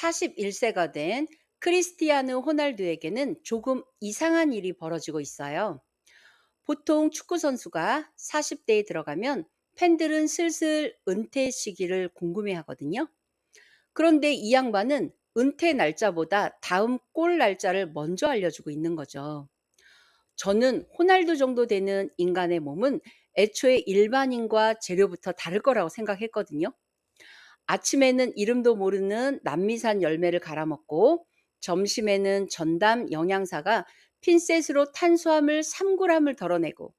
41세가 된 크리스티아누 호날두에게는 조금 이상한 일이 벌어지고 있어요. 보통 축구 선수가 40대에 들어가면 팬들은 슬슬 은퇴 시기를 궁금해 하거든요. 그런데 이 양반은 은퇴 날짜보다 다음 골 날짜를 먼저 알려주고 있는 거죠. 저는 호날두 정도 되는 인간의 몸은 애초에 일반인과 재료부터 다를 거라고 생각했거든요. 아침에는 이름도 모르는 남미산 열매를 갈아먹고 점심에는 전담 영양사가 핀셋으로 탄수화물 3g을 덜어내고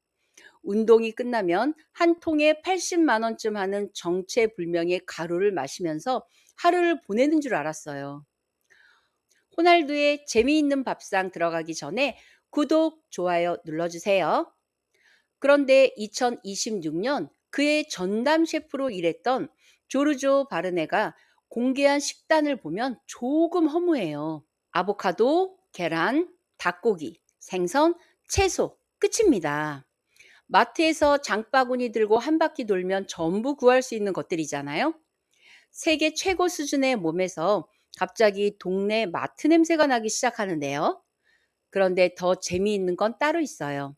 운동이 끝나면 한 통에 80만 원쯤 하는 정체불명의 가루를 마시면서 하루를 보내는 줄 알았어요. 호날두의 재미있는 밥상 들어가기 전에 구독, 좋아요 눌러주세요. 그런데 2026년 그의 전담 셰프로 일했던 조르조 바르네가 공개한 식단을 보면 조금 허무해요. 아보카도, 계란, 닭고기, 생선, 채소, 끝입니다. 마트에서 장바구니 들고 한 바퀴 돌면 전부 구할 수 있는 것들이잖아요. 세계 최고 수준의 몸에서 갑자기 동네 마트 냄새가 나기 시작하는데요. 그런데 더 재미있는 건 따로 있어요.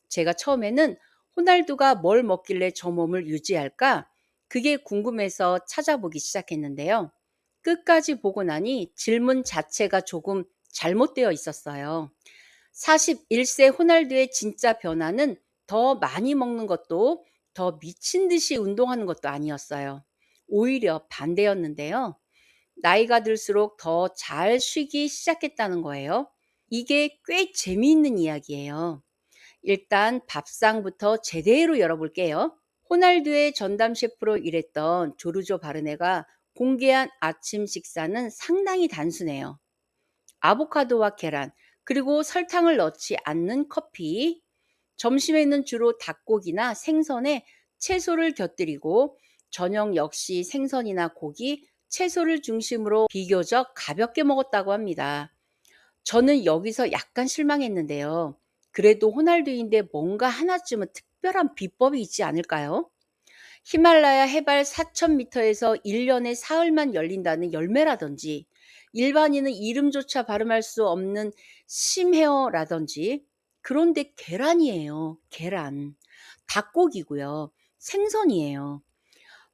제가 처음에는 호날두가 뭘 먹길래 저 몸을 유지할까? 그게 궁금해서 찾아보기 시작했는데요. 끝까지 보고 나니 질문 자체가 조금 잘못되어 있었어요. 41세 호날두의 진짜 변화는 더 많이 먹는 것도 더 미친 듯이 운동하는 것도 아니었어요. 오히려 반대였는데요. 나이가 들수록 더 잘 쉬기 시작했다는 거예요. 이게 꽤 재미있는 이야기예요. 일단 밥상부터 제대로 열어볼게요. 호날두의 전담 셰프로 일했던 조르조 바르네가 공개한 아침 식사는 상당히 단순해요. 아보카도와 계란, 그리고 설탕을 넣지 않는 커피, 점심에는 주로 닭고기나 생선에 채소를 곁들이고 저녁 역시 생선이나 고기, 채소를 중심으로 비교적 가볍게 먹었다고 합니다. 저는 여기서 약간 실망했는데요. 그래도 호날두인데 뭔가 하나쯤은 특별한 비법이 있지 않을까요? 히말라야 해발 4,000m에서 1년에 사흘만 열린다는 열매라든지, 일반인은 이름조차 발음할 수 없는 심해어라든지, 그런데 계란이에요. 계란. 닭고기고요. 생선이에요.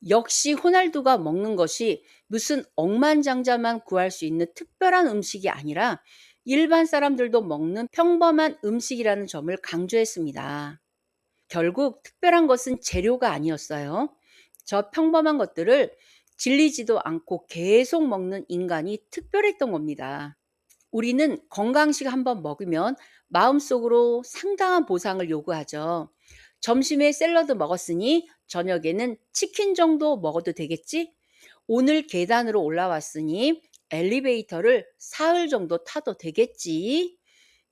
역시 호날두가 먹는 것이 무슨 억만장자만 구할 수 있는 특별한 음식이 아니라 일반 사람들도 먹는 평범한 음식이라는 점을 강조했습니다. 결국 특별한 것은 재료가 아니었어요. 저 평범한 것들을 질리지도 않고 계속 먹는 인간이 특별했던 겁니다. 우리는 건강식 한번 먹으면 마음속으로 상당한 보상을 요구하죠. 점심에 샐러드 먹었으니 저녁에는 치킨 정도 먹어도 되겠지? 오늘 계단으로 올라왔으니 엘리베이터를 사흘 정도 타도 되겠지?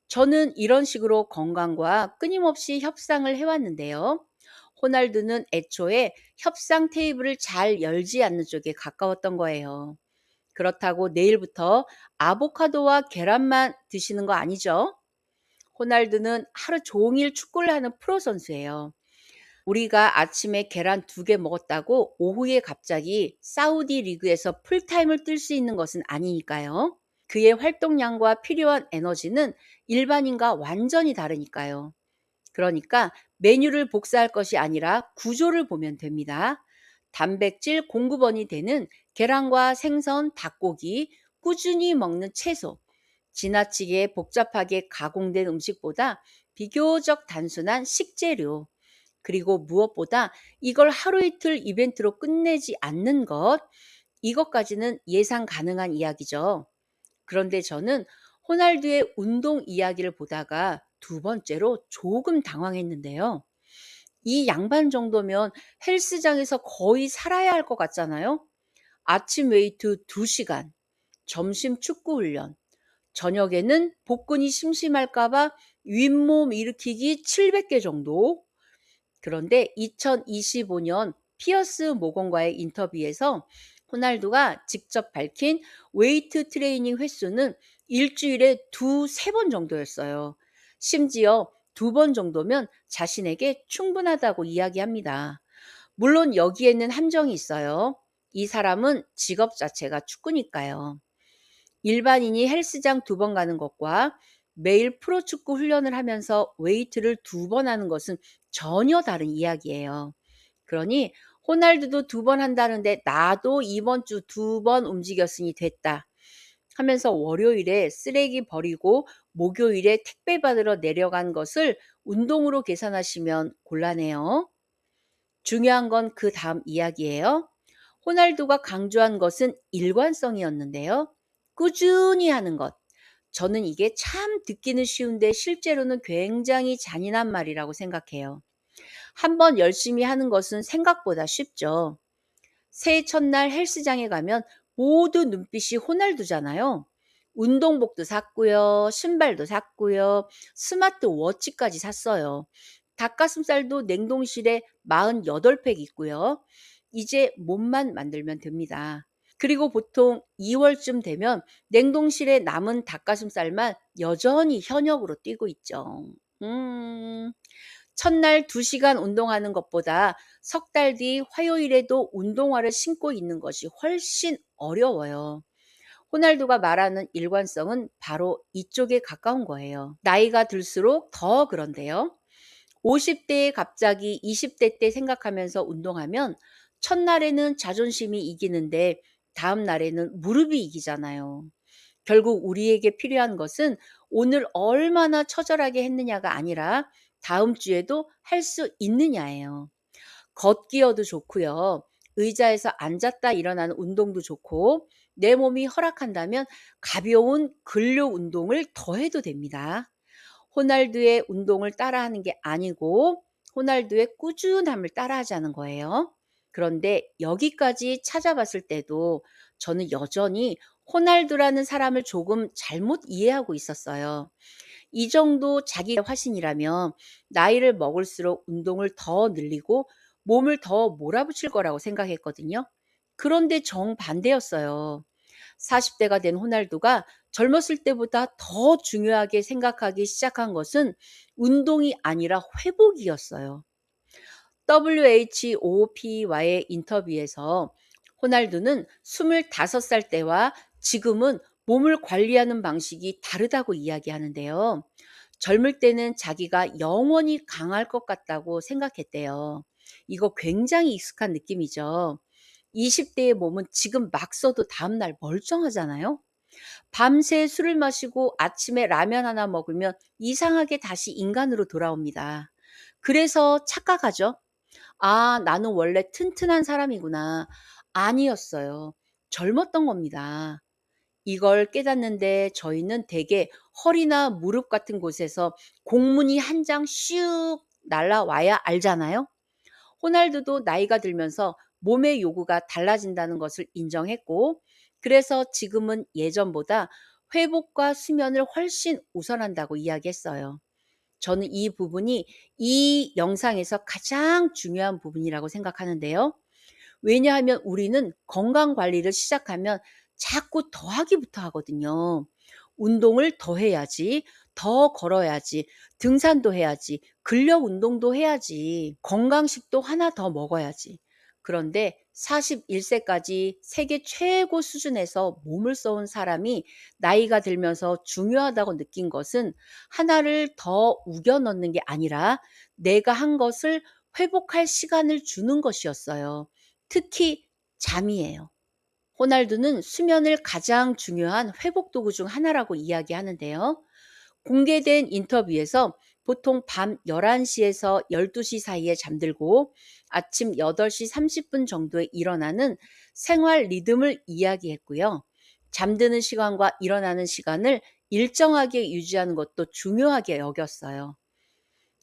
저는 이런 식으로 건강과 끊임없이 협상을 해왔는데요. 호날두는 애초에 협상 테이블을 잘 열지 않는 쪽에 가까웠던 거예요. 그렇다고 내일부터 아보카도와 계란만 드시는 거 아니죠? 호날두는 하루 종일 축구를 하는 프로 선수예요. 우리가 아침에 계란 2개 먹었다고 오후에 갑자기 사우디 리그에서 풀타임을 뜰 수 있는 것은 아니니까요. 그의 활동량과 필요한 에너지는 일반인과 완전히 다르니까요. 그러니까 메뉴를 복사할 것이 아니라 구조를 보면 됩니다. 단백질 공급원이 되는 계란과 생선, 닭고기, 꾸준히 먹는 채소, 지나치게 복잡하게 가공된 음식보다 비교적 단순한 식재료, 그리고 무엇보다 이걸 하루 이틀 이벤트로 끝내지 않는 것, 이것까지는 예상 가능한 이야기죠. 그런데 저는 호날두의 운동 이야기를 보다가 두 번째로 조금 당황했는데요. 이 양반 정도면 헬스장에서 거의 살아야 할 것 같잖아요. 아침 웨이트 2시간, 점심 축구 훈련, 저녁에는 복근이 심심할까봐 윗몸 일으키기 700개 정도. 그런데 2025년 피어스 모건과의 인터뷰에서 호날두가 직접 밝힌 웨이트 트레이닝 횟수는 일주일에 2~3번 정도였어요. 심지어 2번 정도면 자신에게 충분하다고 이야기합니다. 물론 여기에는 함정이 있어요. 이 사람은 직업 자체가 축구니까요. 일반인이 헬스장 2번 가는 것과 매일 프로축구 훈련을 하면서 웨이트를 2번 하는 것은 전혀 다른 이야기예요. 그러니 호날두도 2번 한다는데 나도 이번 주 2번 움직였으니 됐다 하면서 월요일에 쓰레기 버리고 목요일에 택배 받으러 내려간 것을 운동으로 계산하시면 곤란해요. 중요한 건 그 다음 이야기예요. 호날두가 강조한 것은 일관성이었는데요. 꾸준히 하는 것. 저는 이게 참 듣기는 쉬운데 실제로는 굉장히 잔인한 말이라고 생각해요. 한번 열심히 하는 것은 생각보다 쉽죠. 새해 첫날 헬스장에 가면 모두 눈빛이 호날두잖아요. 운동복도 샀고요. 신발도 샀고요. 스마트워치까지 샀어요. 닭가슴살도 냉동실에 48팩 있고요. 이제 몸만 만들면 됩니다. 그리고 보통 2월쯤 되면 냉동실에 남은 닭가슴살만 여전히 현역으로 뛰고 있죠. 음. 첫날 2시간 운동하는 것보다 석 달 뒤 화요일에도 운동화를 신고 있는 것이 훨씬 어려워요. 호날두가 말하는 일관성은 바로 이쪽에 가까운 거예요. 나이가 들수록 더 그런데요. 50대에 갑자기 20대 때 생각하면서 운동하면 첫날에는 자존심이 이기는데 다음 날에는 무릎이 이기잖아요. 결국 우리에게 필요한 것은 오늘 얼마나 처절하게 했느냐가 아니라 다음 주에도 할 수 있느냐예요. 걷기여도 좋고요. 의자에서 앉았다 일어나는 운동도 좋고 내 몸이 허락한다면 가벼운 근력 운동을 더 해도 됩니다. 호날두의 운동을 따라하는 게 아니고 호날두의 꾸준함을 따라하자는 거예요. 그런데 여기까지 찾아봤을 때도 저는 여전히 호날두라는 사람을 조금 잘못 이해하고 있었어요. 이 정도 자기 화신이라면 나이를 먹을수록 운동을 더 늘리고 몸을 더 몰아붙일 거라고 생각했거든요. 그런데 정반대였어요. 40대가 된 호날두가 젊었을 때보다 더 중요하게 생각하기 시작한 것은 운동이 아니라 회복이었어요. WHOP와의 인터뷰에서 호날두는 25살 때와 지금은 몸을 관리하는 방식이 다르다고 이야기하는데요. 젊을 때는 자기가 영원히 강할 것 같다고 생각했대요. 이거 굉장히 익숙한 느낌이죠. 20대의 몸은 지금 막 써도 다음날 멀쩡하잖아요. 밤새 술을 마시고 아침에 라면 하나 먹으면 이상하게 다시 인간으로 돌아옵니다. 그래서 착각하죠. 아, 나는 원래 튼튼한 사람이구나. 아니었어요. 젊었던 겁니다. 이걸 깨닫는데 저희는 대개 허리나 무릎 같은 곳에서 공문이 한 장 슉 날라와야 알잖아요. 호날두도 나이가 들면서 몸의 요구가 달라진다는 것을 인정했고, 그래서 지금은 예전보다 회복과 수면을 훨씬 우선한다고 이야기했어요. 저는 이 부분이 이 영상에서 가장 중요한 부분이라고 생각하는데요. 왜냐하면 우리는 건강 관리를 시작하면 자꾸 더하기부터 하거든요. 운동을 더 해야지, 더 걸어야지, 등산도 해야지, 근력 운동도 해야지, 건강식도 하나 더 먹어야지. 그런데 41세까지 세계 최고 수준에서 몸을 써온 사람이 나이가 들면서 중요하다고 느낀 것은 하나를 더 우겨 넣는 게 아니라 내가 한 것을 회복할 시간을 주는 것이었어요. 특히 잠이에요. 호날두는 수면을 가장 중요한 회복 도구 중 하나라고 이야기하는데요. 공개된 인터뷰에서 보통 밤 11시에서 12시 사이에 잠들고 아침 8시 30분 정도에 일어나는 생활 리듬을 이야기했고요. 잠드는 시간과 일어나는 시간을 일정하게 유지하는 것도 중요하게 여겼어요.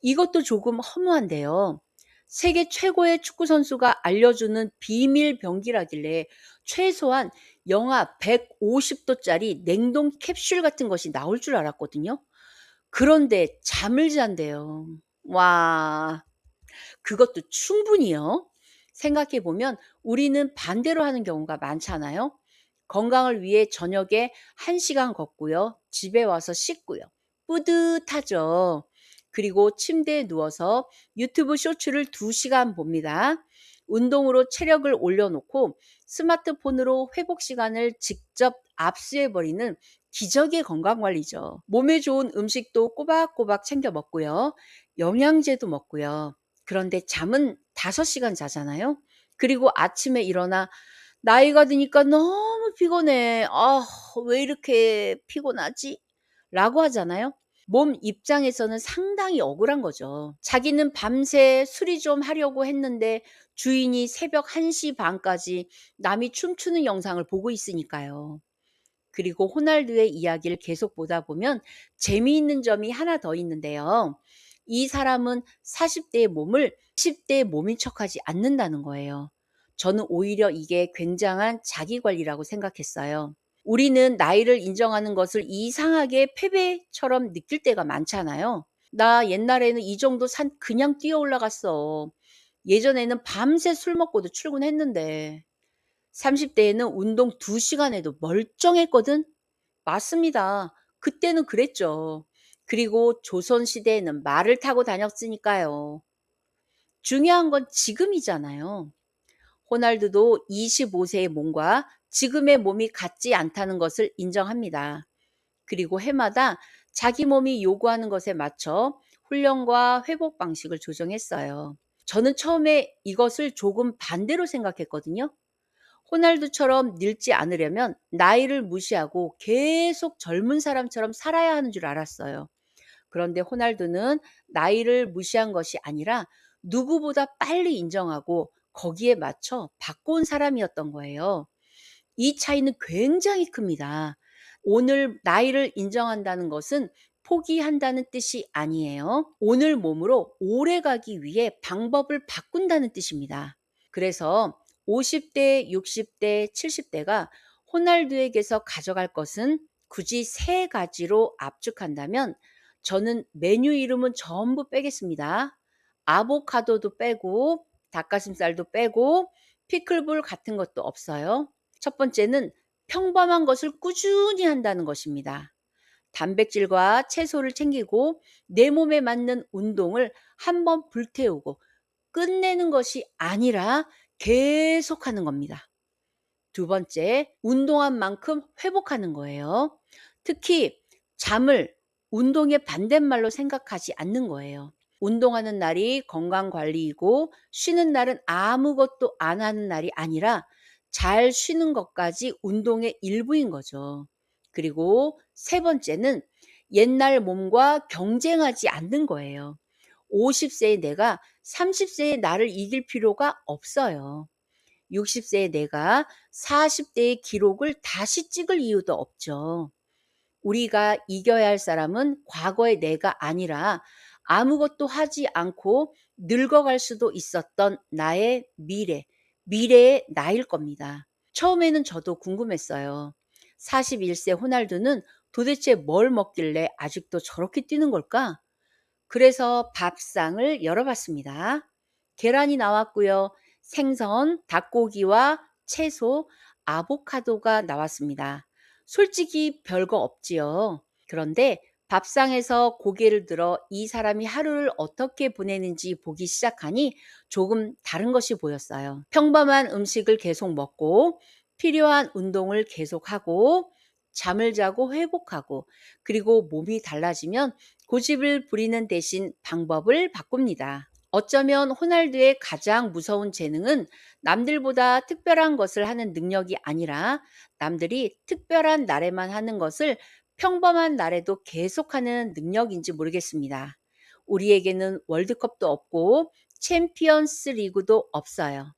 이것도 조금 허무한데요. 세계 최고의 축구 선수가 알려주는 비밀 병기라길래 최소한 영하 150도짜리 냉동 캡슐 같은 것이 나올 줄 알았거든요. 그런데 잠을 잔대요. 와, 그것도 충분히요. 생각해 보면 우리는 반대로 하는 경우가 많잖아요. 건강을 위해 저녁에 1시간 걷고요. 집에 와서 씻고요. 뿌듯하죠. 그리고 침대에 누워서 유튜브 쇼츠를 2시간 봅니다. 운동으로 체력을 올려놓고 스마트폰으로 회복 시간을 직접 압수해버리는 기적의 건강관리죠. 몸에 좋은 음식도 꼬박꼬박 챙겨 먹고요. 영양제도 먹고요. 그런데 잠은 5시간 자잖아요. 그리고 아침에 일어나 나이가 드니까 너무 피곤해. 아, 왜 이렇게 피곤하지? 라고 하잖아요. 몸 입장에서는 상당히 억울한 거죠. 자기는 밤새 수리 좀 하려고 했는데 주인이 새벽 1시 반까지 남이 춤추는 영상을 보고 있으니까요. 그리고 호날두의 이야기를 계속 보다 보면 재미있는 점이 하나 더 있는데요. 이 사람은 40대의 몸을 10대의 몸인 척하지 않는다는 거예요. 저는 오히려 이게 굉장한 자기 관리라고 생각했어요. 우리는 나이를 인정하는 것을 이상하게 패배처럼 느낄 때가 많잖아요. 나 옛날에는 이 정도 산 그냥 뛰어 올라갔어. 예전에는 밤새 술 먹고도 출근했는데 30대에는 운동 2시간 해도 멀쩡했거든? 맞습니다. 그때는 그랬죠. 그리고 조선시대에는 말을 타고 다녔으니까요. 중요한 건 지금이잖아요. 호날두도 25세의 몸과 지금의 몸이 같지 않다는 것을 인정합니다. 그리고 해마다 자기 몸이 요구하는 것에 맞춰 훈련과 회복 방식을 조정했어요. 저는 처음에 이것을 조금 반대로 생각했거든요. 호날두처럼 늙지 않으려면 나이를 무시하고 계속 젊은 사람처럼 살아야 하는 줄 알았어요. 그런데 호날두는 나이를 무시한 것이 아니라 누구보다 빨리 인정하고 거기에 맞춰 바꿔온 사람이었던 거예요. 이 차이는 굉장히 큽니다. 오늘 나이를 인정한다는 것은 포기한다는 뜻이 아니에요. 오늘 몸으로 오래 가기 위해 방법을 바꾼다는 뜻입니다. 그래서 50대, 60대, 70대가 호날두에게서 가져갈 것은 굳이 3가지로 압축한다면 저는 메뉴 이름은 전부 빼겠습니다. 아보카도도 빼고 닭가슴살도 빼고 피클볼 같은 것도 없어요. 첫 번째는 평범한 것을 꾸준히 한다는 것입니다. 단백질과 채소를 챙기고 내 몸에 맞는 운동을 한번 불태우고 끝내는 것이 아니라 계속하는 겁니다. 두 번째, 운동한 만큼 회복하는 거예요. 특히 잠을 운동의 반대말로 생각하지 않는 거예요. 운동하는 날이 건강 관리이고 쉬는 날은 아무것도 안 하는 날이 아니라 잘 쉬는 것까지 운동의 일부인 거죠. 그리고 세 번째는 옛날 몸과 경쟁하지 않는 거예요. 50세의 내가 30세의 나를 이길 필요가 없어요. 60세의 내가 40대의 기록을 다시 찍을 이유도 없죠. 우리가 이겨야 할 사람은 과거의 내가 아니라 아무것도 하지 않고 늙어갈 수도 있었던 나의 미래의 나일 겁니다. 처음에는 저도 궁금했어요. 41세 호날두는 도대체 뭘 먹길래 아직도 저렇게 뛰는 걸까? 그래서 밥상을 열어봤습니다. 계란이 나왔고요. 생선, 닭고기와 채소, 아보카도가 나왔습니다. 솔직히 별거 없지요. 그런데 밥상에서 고개를 들어 이 사람이 하루를 어떻게 보내는지 보기 시작하니 조금 다른 것이 보였어요. 평범한 음식을 계속 먹고 필요한 운동을 계속하고 잠을 자고 회복하고 그리고 몸이 달라지면 고집을 부리는 대신 방법을 바꿉니다. 어쩌면 호날두의 가장 무서운 재능은 남들보다 특별한 것을 하는 능력이 아니라 남들이 특별한 날에만 하는 것을 평범한 날에도 계속하는 능력인지 모르겠습니다. 우리에게는 월드컵도 없고 챔피언스 리그도 없어요.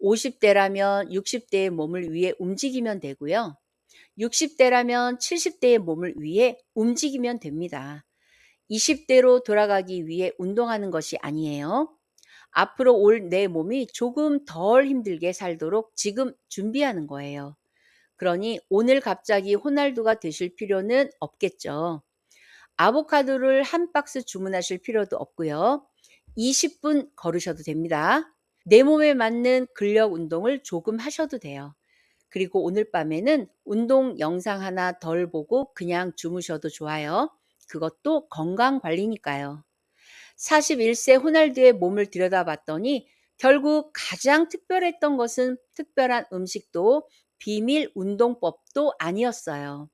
50대라면 60대의 몸을 위해 움직이면 되고요. 60대라면 70대의 몸을 위해 움직이면 됩니다. 20대로 돌아가기 위해 운동하는 것이 아니에요. 앞으로 올 내 몸이 조금 덜 힘들게 살도록 지금 준비하는 거예요. 그러니 오늘 갑자기 호날두가 되실 필요는 없겠죠. 아보카도를 한 박스 주문하실 필요도 없고요. 20분 걸으셔도 됩니다. 내 몸에 맞는 근력 운동을 조금 하셔도 돼요. 그리고 오늘 밤에는 운동 영상 하나 덜 보고 그냥 주무셔도 좋아요. 그것도 건강 관리니까요. 41세 호날두의 몸을 들여다봤더니 결국 가장 특별했던 것은 특별한 음식도 비밀 운동법도 아니었어요.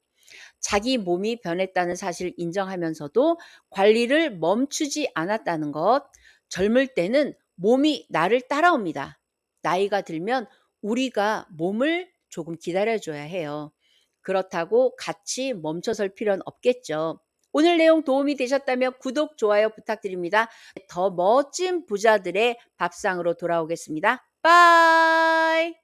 자기 몸이 변했다는 사실을 인정하면서도 관리를 멈추지 않았다는 것. 젊을 때는 몸이 나를 따라옵니다. 나이가 들면 우리가 몸을 조금 기다려줘야 해요. 그렇다고 같이 멈춰설 필요는 없겠죠. 오늘 내용 도움이 되셨다면 구독, 좋아요 부탁드립니다. 더 멋진 부자들의 밥상으로 돌아오겠습니다. 빠이!